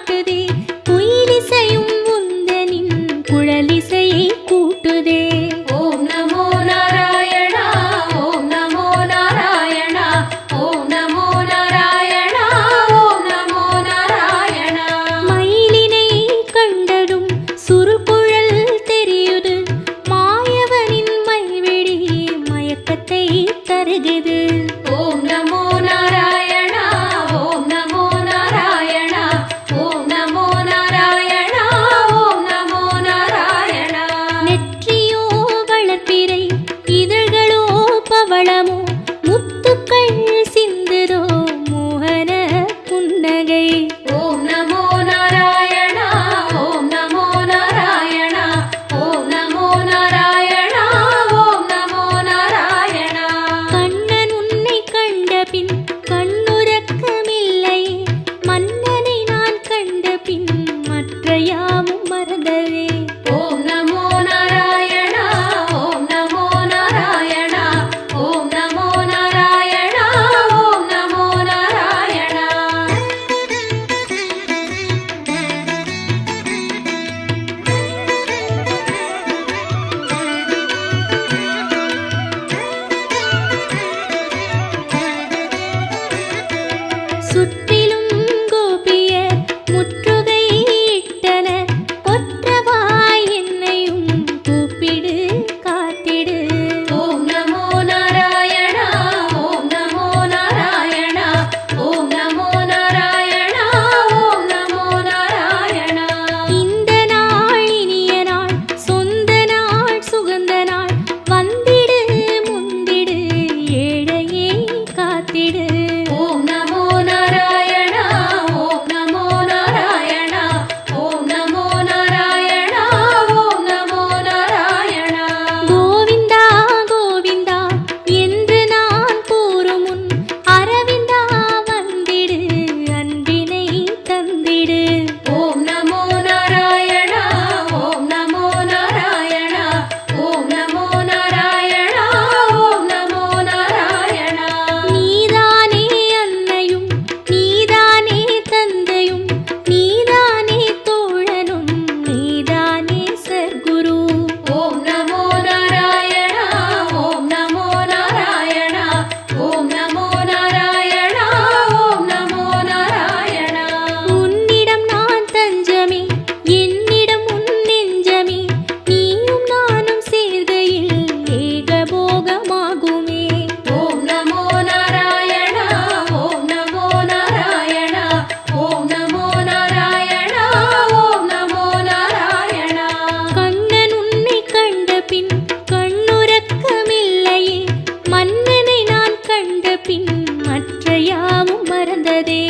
காட்டுதே, குயிலிசையும் உந்தனின் குழலிசையை கூட்டுதே. ஓம் நமோ நாராயணா, ஓம் நமோ நாராயணா, ஓம் நமோ நாராயணா, ஓம் நமோ நாராயணா. மயிலினை கண்டதும் சுருக்குழல் தெரியுது, மாயவனின் மைவிழி மயக்கத்தை தருகுது. ஓம் நமோ நாராயணா, ஓம் நமோ நாராயணா, ஓம் நமோ நாராயணா, ஓம் நமோ நாராயணா. நெற்றியோ வளர்ப்பிறை, இதழ்களோ பவளமோ, முத்துக்கள் சிந்துதோ மோகன புன்னகை. ஓம் நமோ நாராயணா, ஓம் நமோ நாராயணா, ஓம் நமோ நாராயணா, ஓம் நமோ நாராயணா. கண்ணன் உன்னை கண்டபின் கண்ணுறக்கமில்லையே, மன்னனை நான் கண்டபின் மற்ற யாவும் மறந்ததே. ஓம் நமோ நாராயணா, ஓம் நமோ நாராயணா, ஓம் நமோ நாராயணா, ஓம் நமோ நாராயணா. சுற்றிலும் கோபியர் முற்றுகை இட்டனர், கொற்றவாய் என்னையும் கூப்பிடு காத்திடு. ஓம் நமோ நாராயணா, ஓம் நமோ நாராயணா, ஓம் நமோ நாராயணா, ஓம் நமோ நாராயணா. இந்த நாள் இனிய நாள், சொந்த நாள் சுகந்த நாள், வந்திடு முந்திடு ஏழையை காத்திடு. ஓம் நமோ நாராயணா, ஓம் நமோ நாராயணா, ஓம் நமோ நாராயணா, ஓம் நமோ நாராயணா. கோவிந்தா கோவிந்தா என்று நான் கூறும் முன், அரவிந்தா வந்திடு அன்பினை தந்திடு. ஓம் நமோ நாராயணா, ஓம் நமோ நாராயணா, ஓம் நமோ நாராயணா, ஓம் நமோ நாராயணா. நீதானே அன்னையும், நீதானே தந்தையும், நீதானே தோழனும், நீதானே சர்க்குரு. ஓம் நமோ நாராயணா, ஓம் நமோ நாராயணா, ஓம் நமோ நாராயணா, ஓம் நமோ நாராயணா. உன்னிடம் நான் தஞ்சமே, என்னிடம் உன் நெஞ்சமே, நீயும் நானும் சேர்கையில் ஏகபோகமாகுமே. ஓம் நமோ நாராயணா, ஓம் நமோ நாராயணா, ஓம் நமோ நாராயணா, ஓம் நமோ நாராயணா. கண்ணன் உன்னை கண்டபின் கண்ணுறக்கமில்லையே, மன்னனை நான் கண்டபின் மற்ற யாவும் மறந்ததே.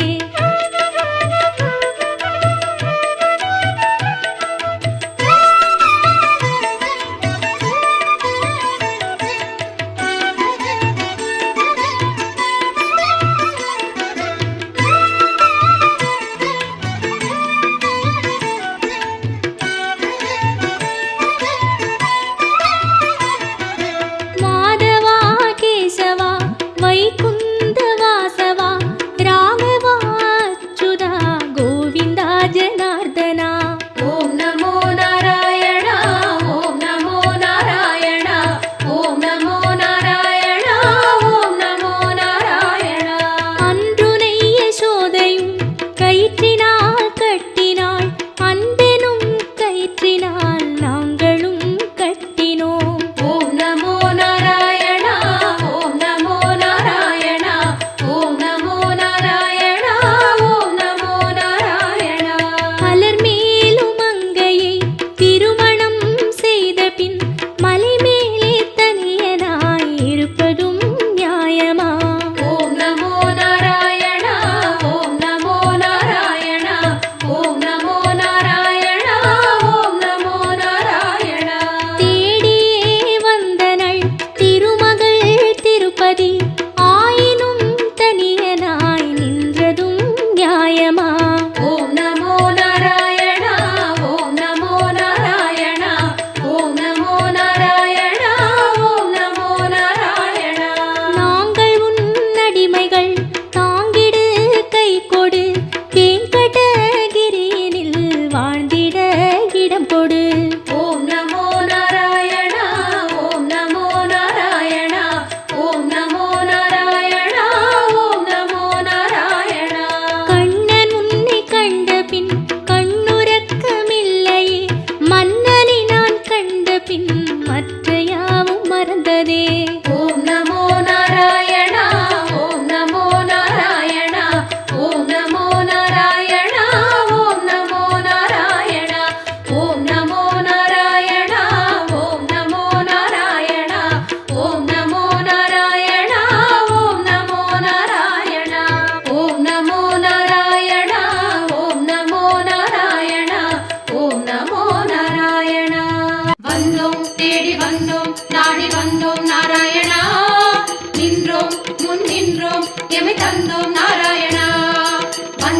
மாதவா கேசவா வைகுந்த வாசவா, ராகவா அச்சுதா கோவிந்தா ஜனார்தனா. ஓம் நமோ நாராயணா, ஓம் நமோ நாராயணா, ஓம் நமோ நாராயணா, ஓம் நமோ நாராயணா. அன்றுனை யசோதையும் கயிற்றினால் கட்டினாள், அன்பெனும் கயிற்றினால் நாங்களும் கட்டினோம். ஓம் நமோ நாராயணா, ஓம் நமோ நாராயணா, ஓம் நமோ நாராயணா, ஓம் நமோ நாராயணா. மலர் மேலும் அங்கையை திருமணம் செய்த பின், மலை மேலே தனியனாய் இருப்பதும் நியாயமா? ஓம் நமோ நாராயணா, ஓம் நமோ நாராயணா,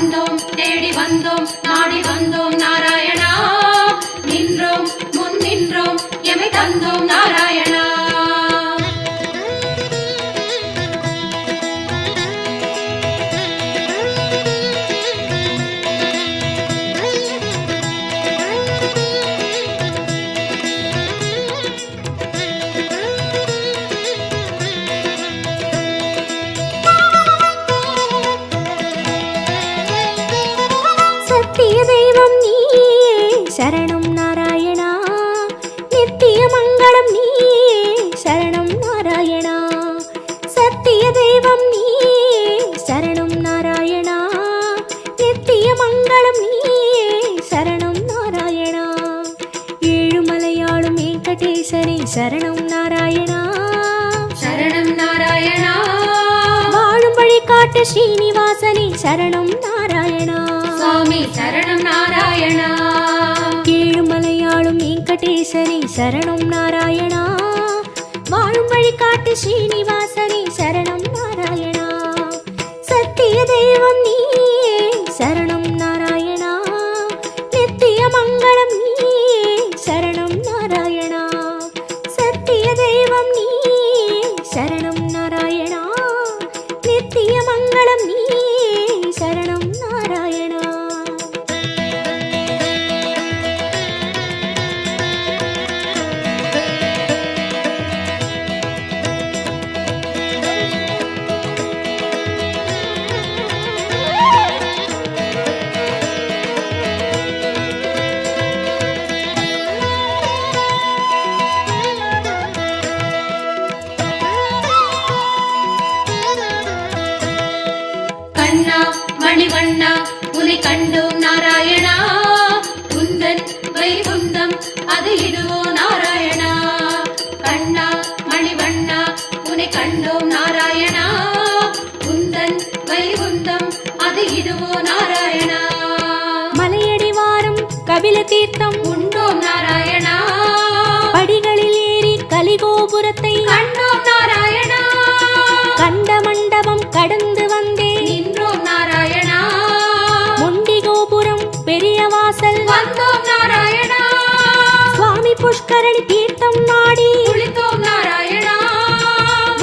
வந்தோம் தேடி வந்தோம் நாடி வந்தோம் நாராயணா நின்றோம் முன் நின்றோம் எமை தந்தோம் நாராயணா சத்திய தெய்வம் நீயே சரணம் நாராயணா நித்திய மங்களம் நீயே சரணம் நாராயணா சத்திய தெய்வம் நீயே சரணம் நாராயணா நித்திய மங்களம் நீயே சரணம் நாராயணா ஏழுமலையாளும் வெங்கடேசனே சரணம் நாராயணா சரணம் நாராயணா வாழும் வழி காட்டு ஸ்ரீனிவாசனே சரணம் நாராயணா சுவாமி சரணம் நாராயணா ஏழுமலையாளும் வெங்கடேசனே சரணம் நாராயணா வாழும் வழி காட்டு ஸ்ரீனிவாசனே சரணம் நாராயணா சத்திய தெய்வம் நீயே சரணம் நாராயணா நித்திய மங்களம் நீயே சரணம் நாராயணா சத்திய தெய்வம் நீயே சரணம் நாராயணா நித்திய மங்களம் நீயே சரணம் நாராயணா கண்ணா மணிவண்ணா உனை கண்டோம் நாராயணா குந்தன் வைகுந்தம் அது இதுவோ நாராயணா கண்ணா மணிவண்ணா உனை கண்டோம் நாராயணா குந்தன் வைகுந்தம் அது இதுவோ நாராயணா மலையடிவாரம் கபில தீர்த்தம் உண்டோம் நாராயணா படிகளில் ஏறி கலிகோபுரத்தை கண்டோம் நாராயணா கண்ட மண்டபம் கடந்து வந்தேன் நின்றோம் நாராயணா முண்டி கோபுரம் பெரிய வாசல் வந்தோம் நாராயணா சுவாமி புஷ்கரணி தீர்த்தம் நாடி குளித்தோம் நாராயணா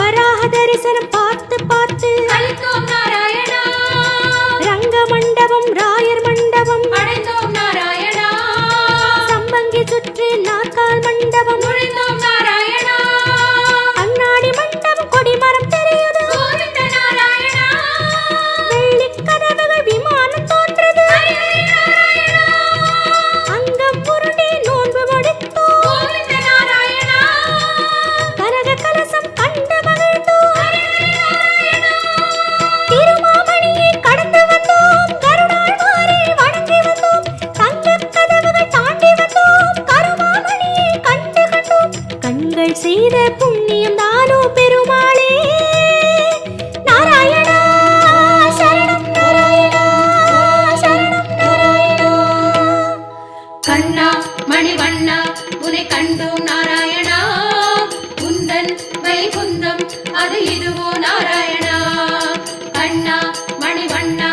வராக தரிசனம் பார்த்து பார்த்து கழித்தோம் நாராயணா ரங்க மண்டபம் ராயர் மண்டபம் அடைந்தோம் நாராயணா சம்பங்கி சுற்று நாற்கால் மண்டபம் நுழைந்தோம் நாராயணா அண்ணாடி மண்டபம் கொடிமரம் தெரியுது கோவிந்த நாராயணா வெள்ளிக் கதவுகள் விமானம் தோன்றது அங்கம் புரண்டி நோன்பு முடித்தோம் கோவிந்த நாராயணா கனக கலசம் கண்டு மகிழ்ந்தோம் திருமாமணியை கடந்து வந்தோம் கருணாழ்வாரை வணங்கி வந்தோம் தங்கக் கதவுகள் தாண்டி வந்தோம் கருமாமணியை கண்டு கண்டோம் கண்கள் செய்த புண்ணியம் தானோ பெருமாளே நாராயணா சரணம் நாராயணா சரணம் நாராயணா கண்ணா மணிவண்ணா உனை கண்டோம் நாராயணா குந்தன் வைகுந்தம் அது இதுவோ நாராயணா கண்ணா மணிவண்ணா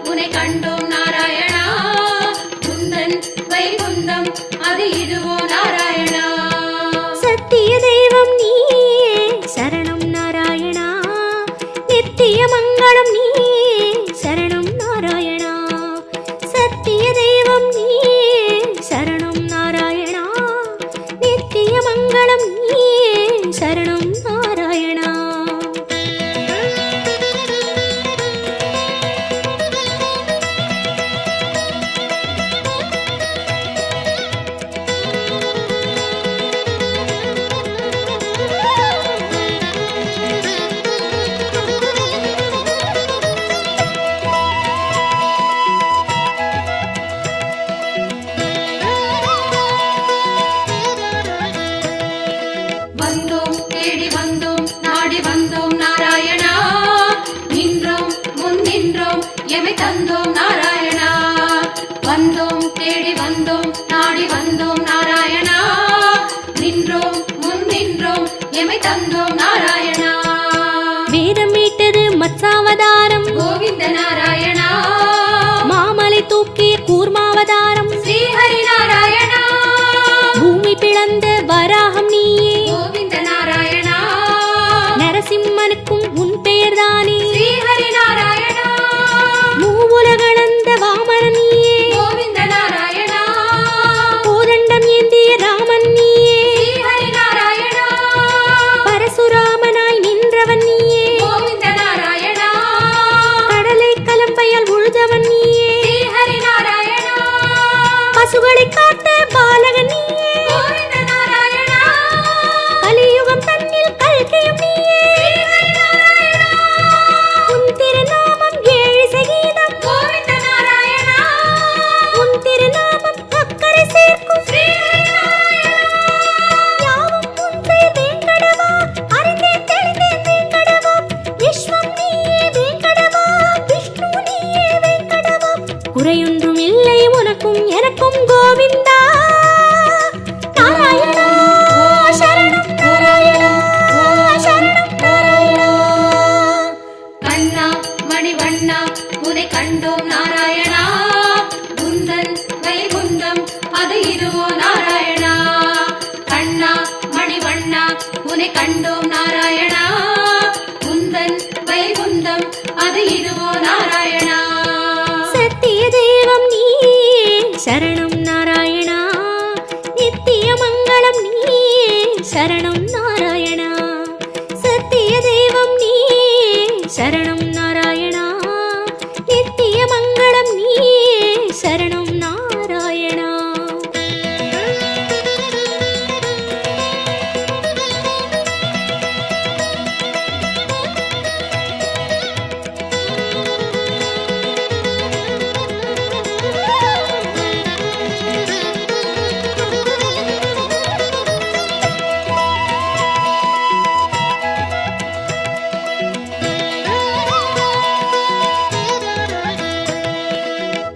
உனை கண்டோம் நாராயணா குந்தன் வைகுந்தம் அது இதுவோ நாராயணா சத்திய தெய்வம் நீயே சரணம் நாராயணா நித்திய மங்களம் நீயே சரணம் நாராயணா சத்திய தெய்வம் நீயே சரணம் நாராயணா நித்திய மங்களம் நீயே சரணம் நாராயணா வந்தோம் தேடி வந்தோம் நாடி வந்தோம் நாராயணா நின்றோம் முன் நின்றோம் எமை தந்தோம் நாராயணா வந்தோம் தேடி வந்தோம் நாடி வந்தோம் நாராயணா நின்றோம் முன் நின்றோம் எமை தந்தோம் நாராயணா வேதம் மீட்டது மத்சாவதாரம் கோவிந்த நாராயணா குறையொன்றும் இல்லை உனக்கும் எனக்கும் கோவிந்தா நாராயணா சரணம் நாராயணா சரணம் நாராயணா. கண்ணா மணிவண்ணா உனை கண்டோம் நாராயணா குந்தன் வைகுந்தம் அது இதுவோ நாராயணா. கண்ணா மணிவண்ணா உனை கண்டோம் நாராயணா குந்தன் வைகுந்தம் அது இதுவோ நாராயணா. சத்திய தெய்வம் நீயே சரணம் நாராயணா நித்திய மங்களம் நீயே சரணம் நாராயணா. சத்திய தெய்வம் நீயே சரணம் நாராயணா நித்திய மங்களம் நீயே சரணம் நாராயணா.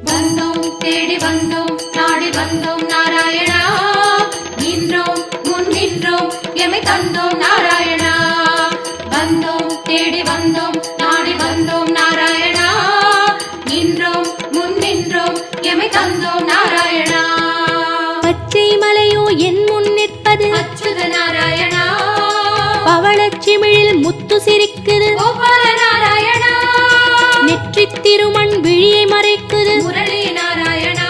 வந்தோம் தேடி வந்தோம் நாடி வந்தோம் நாராயணா நின்றோம் முன் நின்றோம் எமை தந்தோம் நாராயணா. வந்தோம் தேடி வந்தோம் நாடி வந்தோம் நாராயணா நின்றோம் முன் நின்றோம் எமை தந்தோம் நாராயணா. பச்சை மலையோ என் முன் நிற்பது அச்சுத நாராயணா பவளச்சிமிழில் முத்து சிரிக்குது கோபால நாராயணா நெற்றித் திருமண் விழியை மறைக்குது முரளி நாராயணா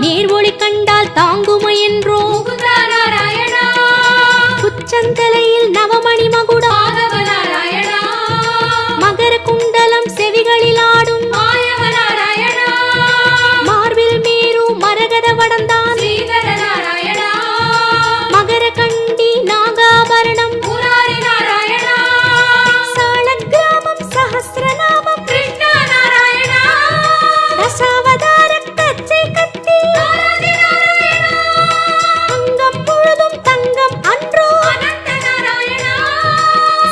நேர்வொளி கண்டால் தாங்குமா என்றோ முகுந்தா நாராயணா குச்சந்தலையில் நவமணி மகுடம் மாதவ நாராயணா மகர குண்டலம் செவிகளில் ஆடும் மாயவ நாராயணா மார்பில் மீறு மரகத வடந்தான் ஸ்ரீதர நாராயணா மகர கண்டி நாகாபரணம் முராரி நாராயணா சாலக்கிராமம் சஹஸ்ரநாமம் கிருஷ்ணா நாராயணா தசாவதார கச்சை கத்தி ஆராதி நாராயணா அங்கம் முழுதும் தங்கம் அன்றோ அனந்த நாராயணா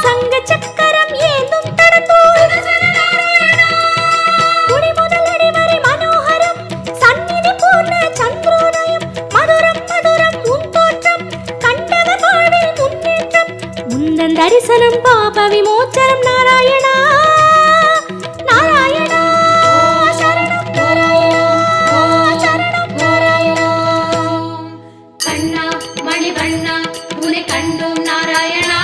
சங்க சக்கரம் ஏந்தும் தடந்தோள் சுதர்சன நாராயணா குடி முதலடி வரை மனோகரம் சந்நிதி பூர்ண சந்திரோதயம் மதுரம் மதுரம் உன் தோற்றம் கண்டவர் வாழ்வில் முன்னேற்றம் முந்தன் தரிசனம் பாப விமோச்சனம் நாராயணா நாராயணா சரணம் சரணம் நாராயணா. கண்ணா மணிவண்ணா உனை கண்டோம் நாராயணா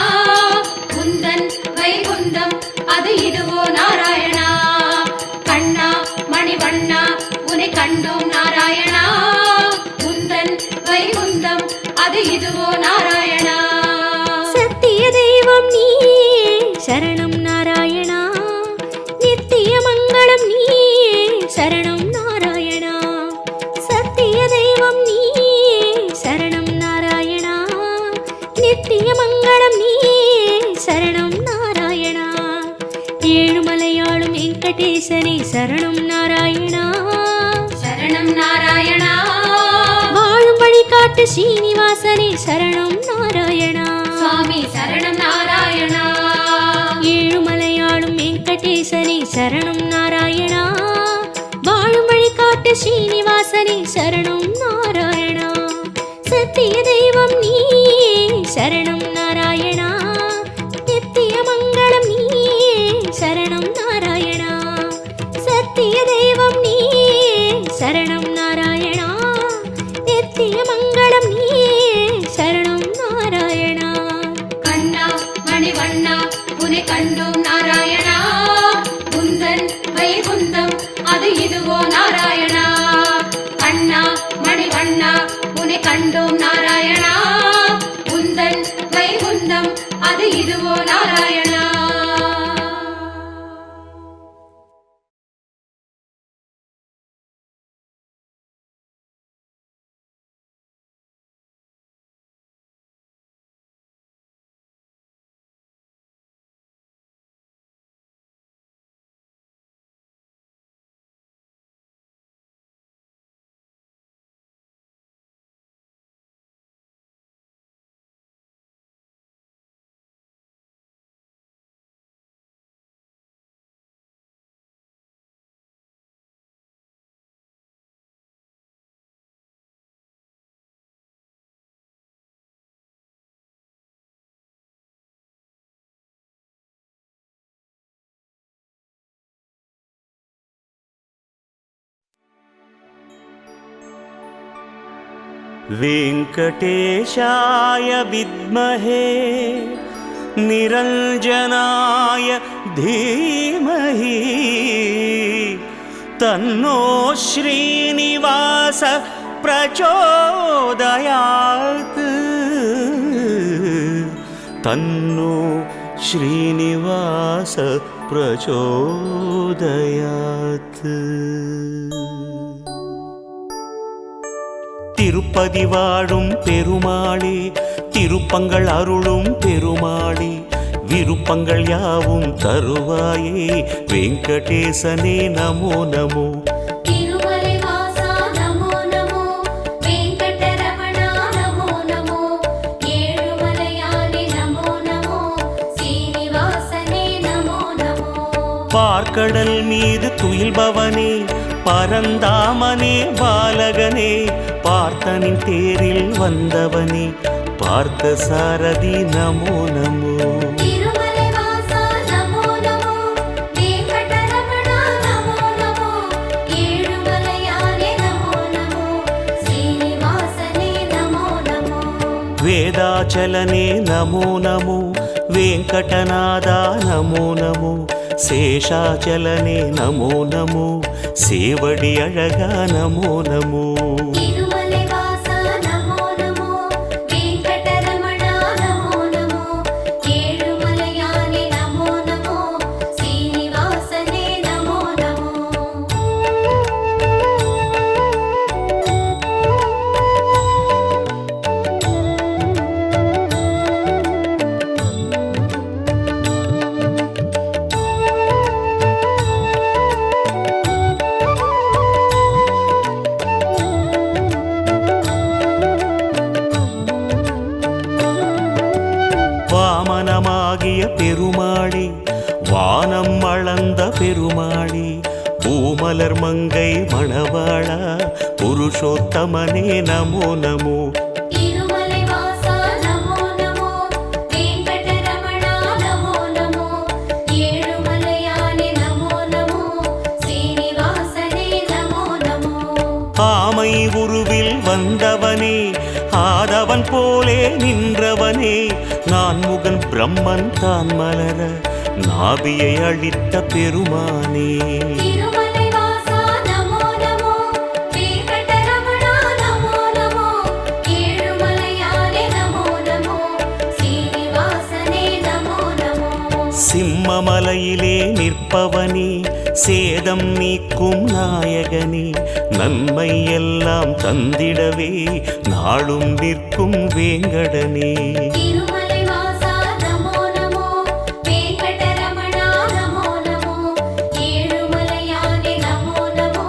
குந்தன் வைகுந்தம் அது இதுவோ நாராயணா. கண்ணா மணிவண்ணா உனை கண்டோம் நாராயணா குந்தன் வைகுந்தம் அது இதுவோ நாராயணா. சத்திய தெய்வம் நீயே சரணம் நாராயணா நித்திய மங்களம் நீயே சரணம் நாராயணா. சத்திய தெய்வம் நீயே சரணம் நாராயணா நித்திய மங்களம் நீயே சரணம் நாராயணா. ஏழுமலையாளும் வெங்கடேசனே சரணம் நாராயணா சரணம் நாராயணா வாழும் வழிகாட்டு ஸ்ரீனிவாசனே சரணம் நாராயணா. சுவாமி சரணம் நாராயணா ஏழுமலையாளும் வெங்கடேசனே சரணம் நாராயணா வாழும் வழிகாட்டு ஸ்ரீனிவாசனே சரணம் நாராயணா. சத்திய தெய்வம் நீயே சரணம் நாராயணா நித்திய மங்களம் நீயே சரணம் நாராயணா. சத்திய தெய்வம் நீயே சரணம் நாராயணா நித்திய மங்களம் நீயே சரணம் நாராயணா. கண்ணா மணிவண்ணா உனை கண்டோம் நாராயணா குந்தன் வைகுந்தம் அது இதுவோ நாராயணா. वेङ्कटेशाय विद्महे निरञ्जनाय धीमहि तन्नो श्रीनिवास प्रचोदयात् तन्नो श्रीनिवास प्रचोदयात् திருப்பதி வாழும் பெருமாளே திருப்பங்கள் அருளும் பெருமாளே விருப்பங்கள் யாவும் தருவாயே வெங்கடேசனே நமோ நமோ திருமலை வாசா நமோ நமோ வெங்கடரமணா நமோ நமோ ஏழுமலையானே நமோ நமோ சீனிவாசனே நமோ நமோ பார்க்கடல் மீது துயில்பவனே பரந்தாமனே பாலகனே பார்த்தனின் தேரில் வந்தவனே பார்த்த சாரதி நமோ நமோ திருமலை வாசா நமோ நமோ வெங்கடரமணா நமோ நமோ ஏழுமலையானே நமோ நமோ சீனிவாசனே நமோ நமோ வேதாச்சலனே நமோ நமோ வெங்கடநாதா நமோ நமோ சேஷாச்சலனே நமோ நமோ சேவடி அழகா நமோ நமோ திருமலை வாசா நமோ நமோ வெங்கடரமணா நமோ நமோ ஏழுமலையானே நமோ நமோ சீனிவாசனே நமோ நமோ வாமனமாகிய பெருமாளே வானம் அளந்த பெருமாளே பூமலர் மங்கை மணவாளா புருஷோத்தமனே நமோ நமோ திருமலை வாசா நமோ நமோ வெங்கடரமணா நமோ நமோ ஏழுமலையானே நமோ நமோ சீனிவாசனே நமோ நமோ ஆமை உருவில் வந்தவனே ஆதவன் போலே நின்றவனே நான் முகன் பிரம்மன் தான் மலர நாபியை அழித்த பெருமானே திருமலை வாசா நமோ நமோ வெங்கடரமணா நமோ நமோ ஏழுமலையானே நமோ நமோ சீனிவாசனே நமோ நமோ சிம்மமலையிலே நிற்பவனே சேதம் நீக்கும் நாயகனே நன்மை எல்லாம் தந்திடவே நாளும் நிற்கும் வேங்கடனே திருமலை வாசா நமோ நமோ வெங்கடரமணா நமோ நமோ ஏழுமலையானே நமோ நமோ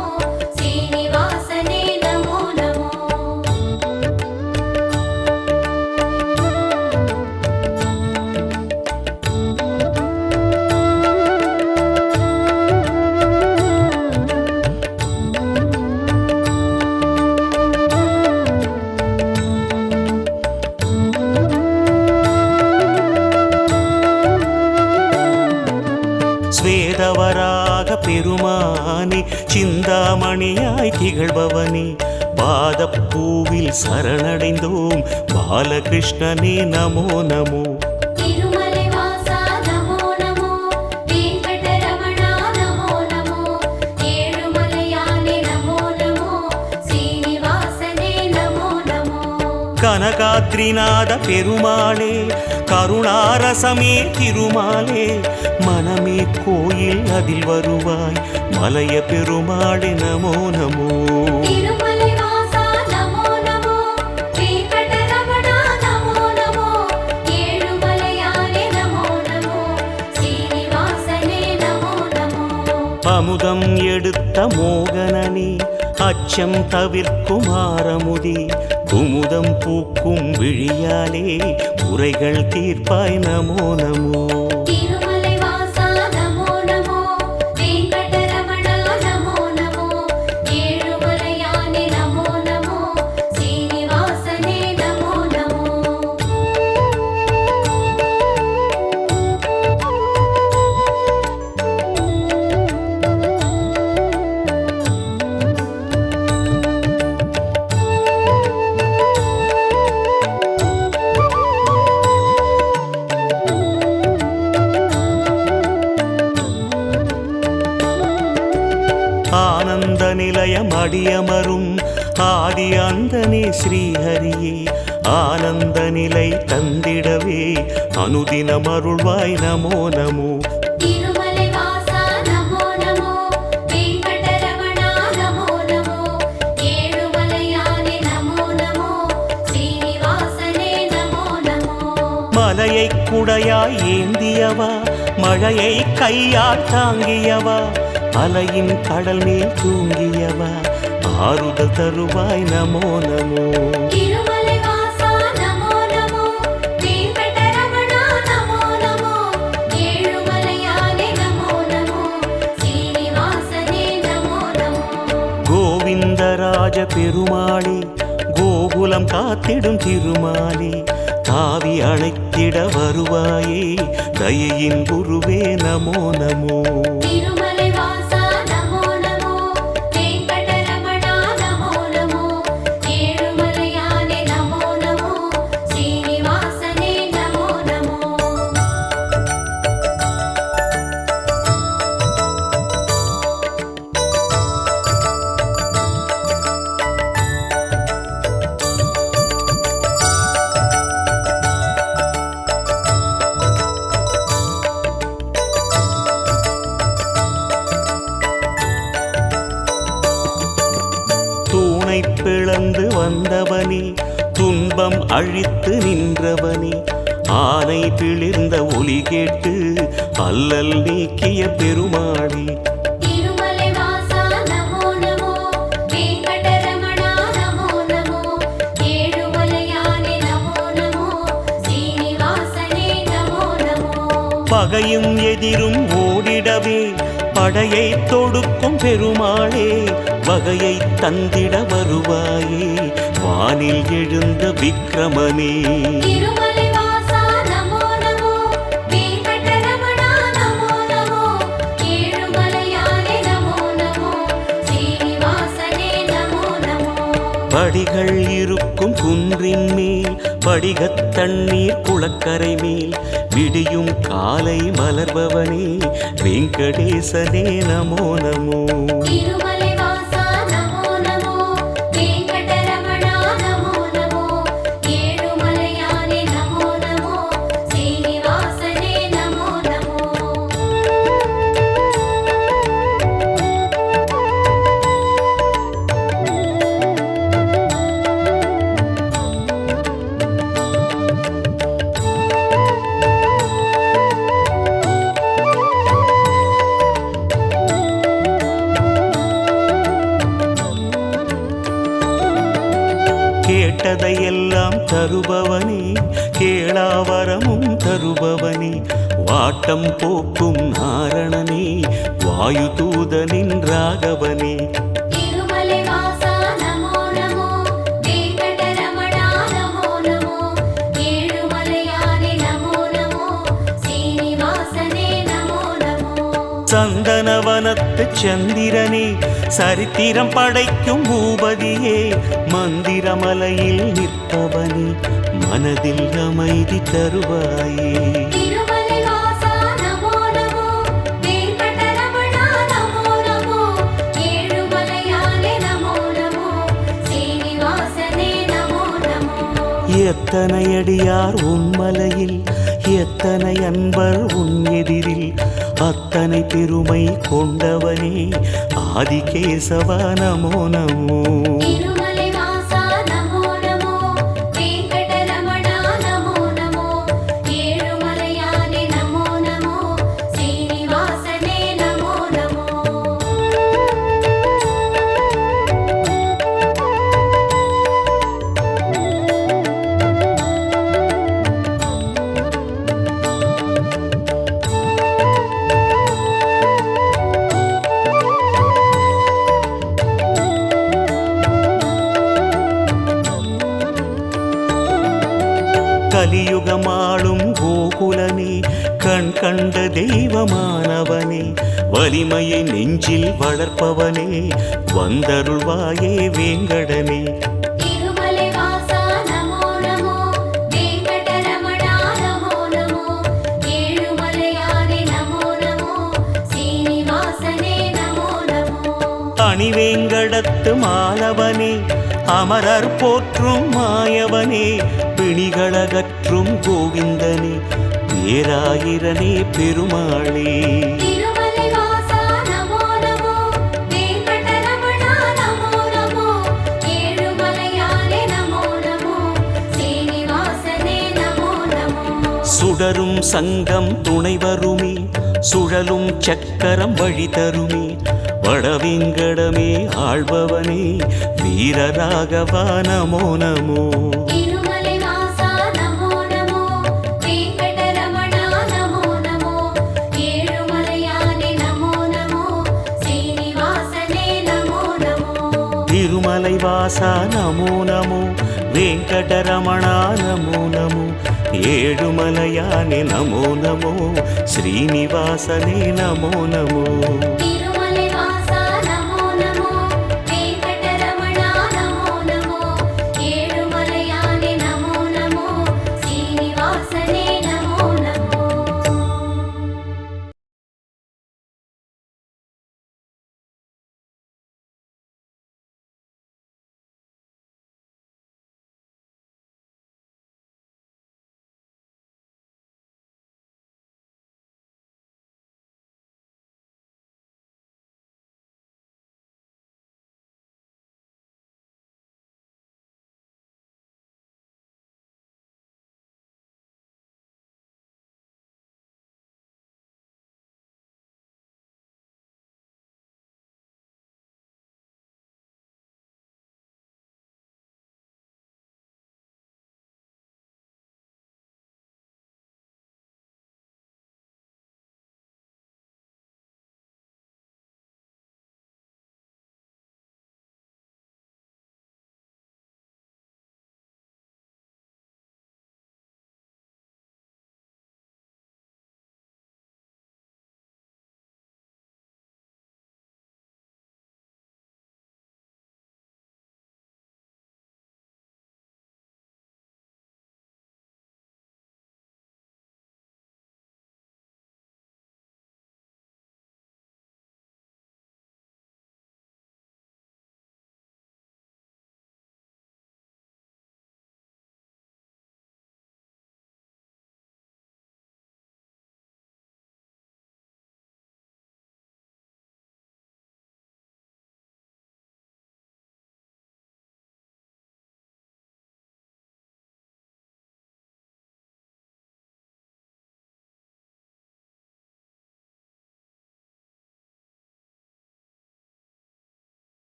சீனிவாசனே நமோ நமோ ஸ்வேதவராக பெருமானே சிந்தாமணியாய் திகழ்பவனே பாதப்பூவில் சரணடைந்தோம் பாலகிருஷ்ணனே நமோ நமோ திருமலை வாசா நமோ நமோ வெங்கடரமணா நமோ நமோ ஏழுமலையானே நமோ நமோ சீனிவாசனே நமோ நமோ கனகாத்ரிநாத பெருமாளே கருணாரசமே திருமாலே மனமே கோயில் அதில் வருவாய் மலைய பெருமாளே நமோ நமோ திருமலை வாசா நமோ நமோ வெங்கடரமணா நமோ நமோ ஏழுமலையானே நமோ நமோ சீனிவாசனே நமோ நமோ அமுதம் எடுத்த மோகனனே அச்சம் தவிர்க்கும் ஆரமுதே குமுதம் பூக்கும் விழியாலே குறைகள் தீர்ப்பாய் நமோ நமோ திருமலை வாசா நமோ நமோ வெங்கடரமணா நமோ நமோ ஏழுமலையானே நமோ நமோ சீனிவாசனே நமோ நமோ அடியமரும் ஆதி அந்தனே ஸ்ரீஹரியே ஆனந்த நிலை தந்திடவே அனுதினம் அருள்வாய் நமோ நமோ. திருமலை வாசா நமோ நமோ, வெங்கடரமணா நமோ நமோ, ஏழுமலையானே நமோ நமோ, ஸ்ரீனிவாசனே நமோ நமோ. மலையை குடையாய் ஏந்தியவா மழையை கையால் தாங்கியவா அலையின் கடல் மேல் தூங்கியவா ஆறுதல் தருவாய் நமோ நமோ. திருமலை வாசா நமோ நமோ, வெங்கடரமணா நமோ நமோ, ஏழுமலையானே நமோ நமோ, ஸ்ரீனிவாசனே நமோ நமோ. கோவிந்தராஜ பெருமாளே கோகுலம் காத்திடும் திருமாலே தாவி அழைத்திட வருவாயே தயையின் குருவே நமோ நமோ. திருமலை வாசா நமோ நமோ, வெங்கடரமணா நமோ நமோ, ஏழுமலையானே நமோ நமோ, ஸ்ரீனிவாசனே நமோ நமோ. தூணை பிளந்து வந்தவனே துன்பம் அழித்து நின்றவனே ஆனை பிளிர்ந்த ஒலி கேட்டு அல்லல் நீக்கிய பெருமாளே. திருமலை வாசா நமோ நமோ, வெங்கடரமணா நமோ நமோ, ஏழுமலையானே நமோ நமோ, ஸ்ரீனிவாசனே நமோ நமோ. பகையும் எதிரும் ஓடிடவே படையை தொடுக்கும் பெருமாளே வகையை தந்திட வருவாயே வானில் எழுந்த விக்ரமனே. திருமலை வாசா நமோ நமோ, வெங்கடரமணா நமோ நமோ, ஏழுமலையானே நமோ நமோ, ஸ்ரீனிவாசனே நமோ நமோ. படிகள் இருக்கும் குன்றின் மேல் படிகத் தண்ணீர் குளக்கரை மேல் விடியும் காலை மலர்பவனே வெங்கடேசனே நமோ நமோ. திருமலை வாசா நமோ நமோ, வெங்கடரமணா நமோ நமோ, ஏழுமலையானே நமோ நமோ, ஸ்ரீனிவாசனே நமோ நமோ. கேட்டதையெல்லாம் தருபவனே கேளாவரமும் தருபவனே வாட்டம் போக்கும் நாரணனே வாயு தூதனின் ராகவனே. திருமலை வாசா நமோ நமோ, வெங்கடரமணா நமோ நமோ, ஏழுமலையானே நமோ நமோ, ஸ்ரீனிவாசனே நமோ நமோ. சந்தனவனத்து சந்திரனே சரித்திரம் படைக்கும் பூபதியே மந்திரமலையில் நிற்பவனே மனதில் அமைதி தருவாயே. திருமலை வாசா நமோ நமோ, வெங்கடரமணா நமோ நமோ, ஏழுமலையானே நமோ நமோ, ஸ்ரீனிவாசனே நமோ நமோ. எத்தனை அடியார் உன்மலையில் எத்தனை அன்பர் உன் எதிரில் அத்தனை பெருமை கொண்டவனே ஆதிகேசவா நமோ நமோ. திருமலை வாசா நமோ நமோ, வெங்கடரமணா நமோ நமோ, ஏழுமலையானே நமோ நமோ, ஸ்ரீனிவாசனே நமோ நமோ. கலியுகமாளும் கோகுலனே கண் கண்ட தெய்வமானவனே வலிமையை நெஞ்சில் வளர்ப்பவனே வந்தருள்வாயே வேங்கடனே. திருமலை வாசா நமோ நமோ, வெங்கடரமணா நமோ நமோ, ஏழுமலையானே நமோ நமோ, ஸ்ரீனிவாசனே நமோ நமோ. மணிவேங்கடத்து மாலவனே அமரர் போற்றும் மாயவனே பிணிகளகற்றும் கோவிந்தனே பேராயிரனே பெருமாளே திருமலை வாசா நமோ நமோ வெங்கடரமணா நமோ நமோ ஏழுமலையானே நமோ நமோ சீனிவாசனே நமோ நமோ சுடரும் சங்கம் துணை வருமே சுழலும் சக்கரம் வழி தருமே வடவேங்கடமே ஆள்பவனே வீரராகவா நமோ நமோ திருமலை வாசா நமோ நமோ வெங்கடரமணா நமோ நமோ ஏழுமலையானே நமோ நமோ சீனிவாசனே நமோ நமோ திருமலை வாசா நமோ நமோ வெங்கடரமணா நமோ நமோ ஏழுமலையானே நமோ நமோ ஸ்ரீனிவாசனே நமோ நமோ திரு